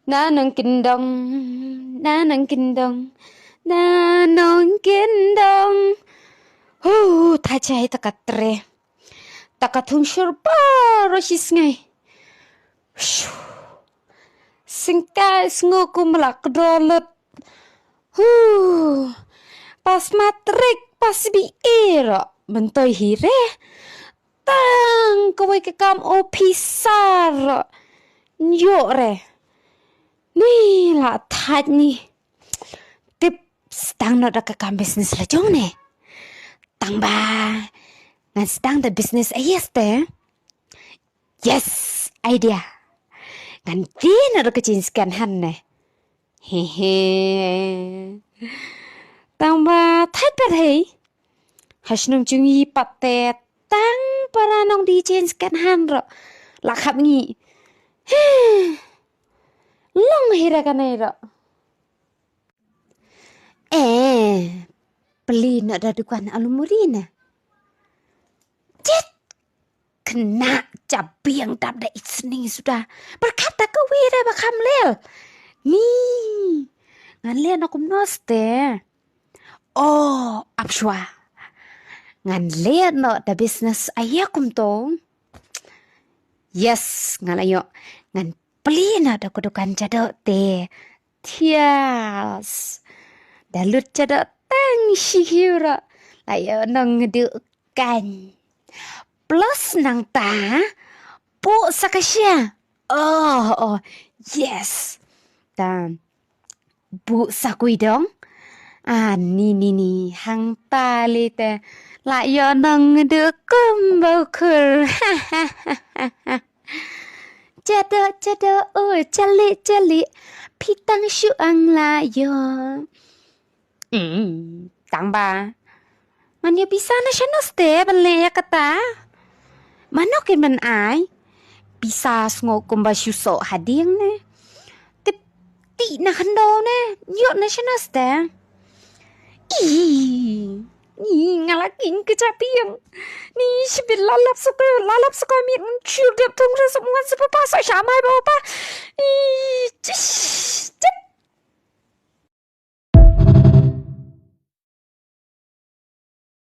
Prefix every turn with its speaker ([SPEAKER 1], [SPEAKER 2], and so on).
[SPEAKER 1] Nanong kindong, nanong kindong, nanong kindong. Thachai takatre. Takatung surpa roshis ngai. Singkai sngoku melak dolet. Pas matrik pas bi era mentoi hire. Tang kowe ke kam opisar. Nyok re. Ni la thaj ni. Tips tang no da ke kam bisnes la jong ne. Tang ba. Ngan sedang the business ayeste. Yes, idea. Ngan din ada kejinskan han ne. Hehe. Tang ba thaj pat hei. Hasnung jungi patet tang para nong di jinskan han ro. Lakhap ngi. Long hira kanai ro. Beli nak ada dukan alumurina. Kena cabai yang tak ada isning sudah. Berkata ke wira bakam lel. Nih. Ngan lel aku noste. Oh, apswa. Ngan lel no da business ayakum tong. Yes, ngan ayo. Ngan beli no da kudukan jadok te. Tias. Dalut jadok tang syihira. Layo nong ngedukan. Plus nang ta po sakasya. Oh, yes. Dan bu sakui dong. Ni hang tali te. La yo nang de kumbo kur. Jado jali pitang syuang la yo. Tang ba. Manya bisa na siya noste bale ya kata. Manok man ay bisa ngo kumba syuso hading ne. Ti na kando ne. Yo na siya naste. Ngalaking kecapiang. Ni sibir lalap suka mi chudap tung semua sepapasa syamai bapa. Cep